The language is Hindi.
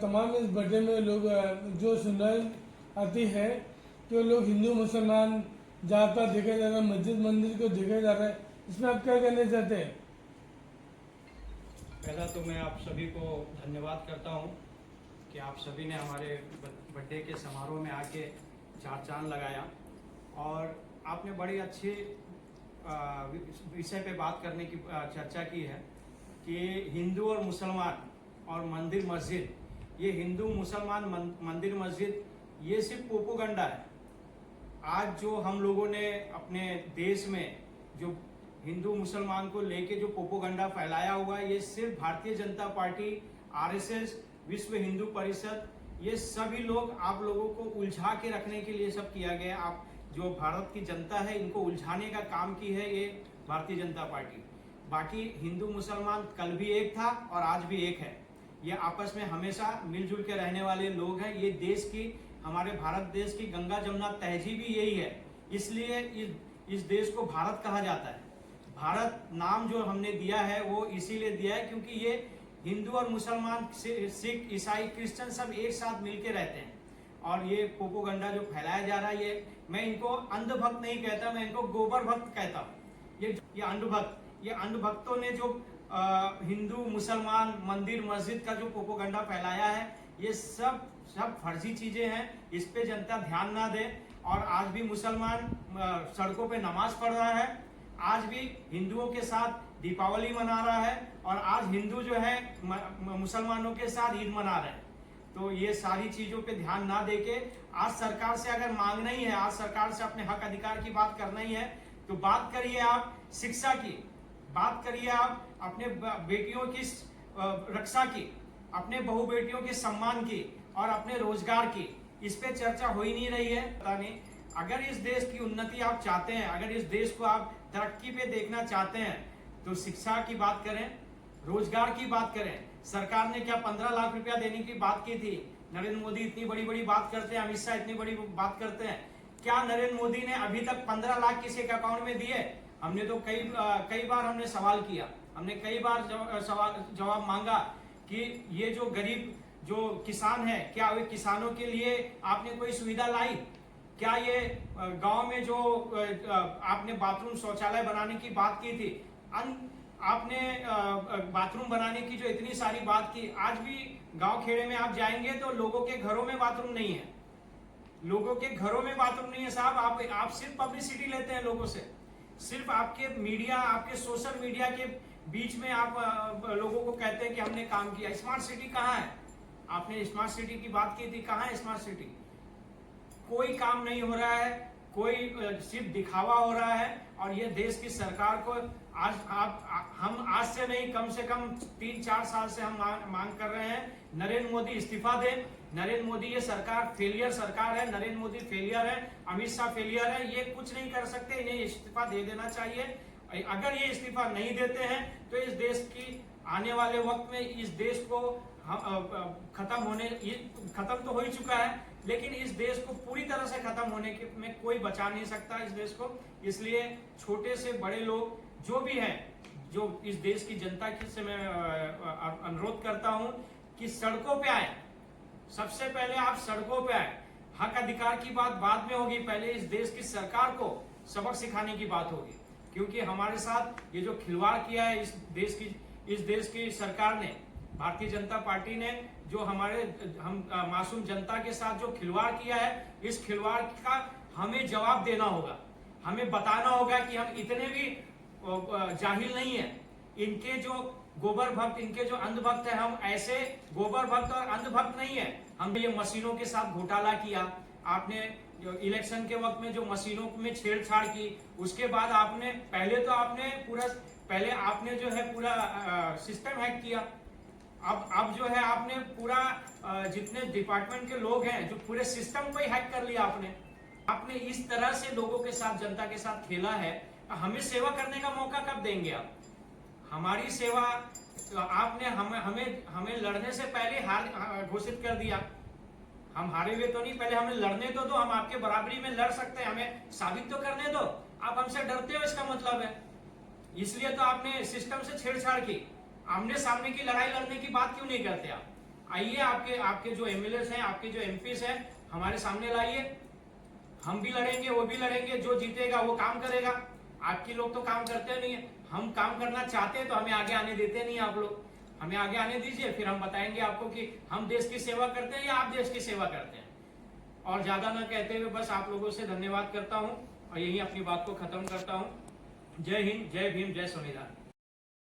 तमाम इस बर्थडे में लोग जो सुनने आती है कि लोग हिंदू मुसलमान ज़्यादातर देखे जा रहे हैं, मस्जिद मंदिर को देखे जा रहे हैं, इसमें आप क्या कहना चाहते हैं? पहला तो मैं आप सभी को धन्यवाद करता हूं कि आप सभी ने हमारे बर्थडे के समारोह में आके चार चांद लगाया और आपने बड़ी अच्छी विषय पे बात करने की चर्चा की है कि हिंदू और मुसलमान और मंदिर मस्जिद, ये हिंदू मुसलमान मंदिर मस्जिद ये सिर्फ प्रोपेगेंडा है। आज जो हम लोगों ने अपने देश में जो हिंदू मुसलमान को लेके जो प्रोपेगेंडा फैलाया हुआ है, ये सिर्फ भारतीय जनता पार्टी, आरएसएस, विश्व हिंदू परिषद, ये सभी लोग आप लोगों को उलझा के रखने के लिए सब किया गया। आप जो भारत की जनता है इनको उलझाने का काम की है ये भारतीय जनता पार्टी। बाकी हिंदू मुसलमान कल भी एक था और आज भी एक है। ये आपस में हमेशा मिलजुल के रहने वाले लोग हैं। ये देश की, हमारे भारत देश की गंगा जमुना तहजीब ही यही है, इसलिए इस देश को भारत कहा जाता है। भारत नाम जो हमने दिया है वो इसीलिए दिया है क्योंकि ये हिंदू और मुसलमान, सिख, ईसाई, क्रिश्चियन सब एक साथ मिलके रहते हैं। और ये प्रोपेगेंडा जो फैलाया जा रहा है, ये मैं इनको अंधभक्त नहीं कहता, मैं इनको गोबर भक्त कहता हूँ। ये अंधभक्तों ने जो हिंदू मुसलमान मंदिर मस्जिद का जो प्रोपेगेंडा फैलाया है, ये सब फर्जी चीजें हैं। इस पे जनता ध्यान ना दे। और आज भी मुसलमान सड़कों पे नमाज पढ़ रहा है, आज भी हिंदुओं के साथ दीपावली मना रहा है और आज हिंदू जो है मुसलमानों के साथ ईद मना रहे हैं। तो ये सारी चीजों पे ध्यान ना देके आज सरकार से अगर मांगना ही है, आज सरकार से अपने हक अधिकार की बात करना ही है, तो बात करिए आप शिक्षा की, बात करिए आप अपने बेटियों की रक्षा की, अपने बहु बेटियों के सम्मान की और अपने रोजगार की। इस पे चर्चा हो ही नहीं रही है। पता नहीं, अगर इस देश की उन्नति आप चाहते हैं, अगर इस देश को आप तरक्की पे देखना चाहते हैं, तो शिक्षा की बात करें, रोजगार की बात करें। सरकार ने क्या 15 लाख रुपया देने की बात की थी? नरेंद्र मोदी इतनी बड़ी बड़ी बात करते हैं, अमित शाह इतनी बड़ी बात करते हैं, क्या नरेंद्र मोदी ने अभी तक 15 लाख किसी के अकाउंट में दिए? हमने तो कई बार हमने सवाल किया, हमने कई बार जवाब मांगा कि ये जो गरीब जो किसान है, क्या वे किसानों के लिए आपने कोई सुविधा लाई? क्या ये गांव में जो आपने बाथरूम शौचालय बनाने की बात की थी, आपने बाथरूम बनाने की जो इतनी सारी बात की, आज भी गांव खेड़े में आप जाएंगे तो लोगों के घरों में बाथरूम नहीं है, लोगों के घरों में बाथरूम नहीं है साहब। आप सिर्फ पब्लिसिटी लेते हैं लोगों से, सिर्फ आपके मीडिया, आपके सोशल मीडिया के बीच में आप लोगों को कहते हैं कि हमने काम किया। स्मार्ट सिटी कहाँ है? आपने स्मार्ट सिटी की बात की थी, कहाँ है स्मार्ट सिटी? कोई काम नहीं हो रहा है, कोई सिर्फ दिखावा हो रहा है। और ये देश की सरकार को हम आज से नहीं, कम से कम 3-4 साल से हम मांग कर रहे हैं, नरेंद्र मोदी इस्तीफा दे। नरेंद्र मोदी, ये सरकार फेलियर सरकार है, नरेंद्र मोदी फेलियर है, अमित शाह फेलियर है, ये कुछ नहीं कर सकते, इन्हें इस्तीफा दे देना चाहिए। अगर ये इस्तीफा नहीं देते हैं तो इस देश की आने वाले वक्त में इस देश को खत्म तो हो ही चुका है, लेकिन इस देश को पूरी तरह से खत्म होने में कोई बचा नहीं सकता इस देश को। इसलिए छोटे से बड़े लोग जो भी हैं, जो इस देश की जनता से मैं अनुरोध करता हूं कि सड़कों पे आए। सबसे पहले आप सड़कों पे आए। हक अधिकार की बात बाद में होगी, पहले इस देश की सरकार को सबक सिखाने की बात होगी, क्योंकि हमारे साथ ये जो खिलवाड़ किया है इस देश की सरकार ने, भारतीय जनता पार्टी ने, जो हम मासूम जनता के साथ जो खिलवाड़ किया है, इस खिलवाड़ का हमें जवाब देना होगा। हमें बताना होगा कि हम इतने भी जाहिल नहीं है। इनके जो गोबर भक्त, इनके जो अंधभक्त है, हम ऐसे गोबर भक्त और अंधभक्त नहीं है। हमने ये मशीनों के साथ घोटाला किया, आपने इलेक्शन के वक्त में जो मशीनों में छेड़छाड़ की, उसके बाद आपने पहले जो है पूरा सिस्टम हैक किया। अब जो है आपने पूरा जितने डिपार्टमेंट के लोग हैं, जो पूरे सिस्टम को ही हैक कर लिया आपने इस तरह से लोगों के साथ, जनता के साथ खेला है। हमें सेवा करने का मौका कब देंगे आप? हमारी सेवा आपने हमें लड़ने से पहले हार घोषित कर दिया। हम हारे हुए तो नहीं, पहले हमें लड़ने तो दो, हम आपके बराबरी में लड़ सकते हैं, हमें साबित तो करने दो। आप हमसे डरते हो, इसका मतलब है, इसलिए तो आपने सिस्टम से छेड़छाड़ की। आमने सामने की लड़ाई लड़ने की बात क्यों नहीं करते आप? आइए, आपके आपके जो एमएलए हैं, आपके जो एमपीस हैं, हमारे सामने लाइए, हम भी लड़ेंगे, वो भी लड़ेंगे, जो जीतेगा वो काम करेगा। आपके लोग तो काम करते नहीं है, हम काम करना चाहते हैं तो हमें आगे आने देते नहीं। आप लोग हमें आगे आने दीजिए, फिर हम बताएंगे आपको कि हम देश की सेवा करते हैं या आप देश की सेवा करते हैं। और ज्यादा ना कहते हुए बस आप लोगों से धन्यवाद करता हूं और यही अपनी बात को खत्म करता हूं। जय हिंद, जय भीम, जय संविधान।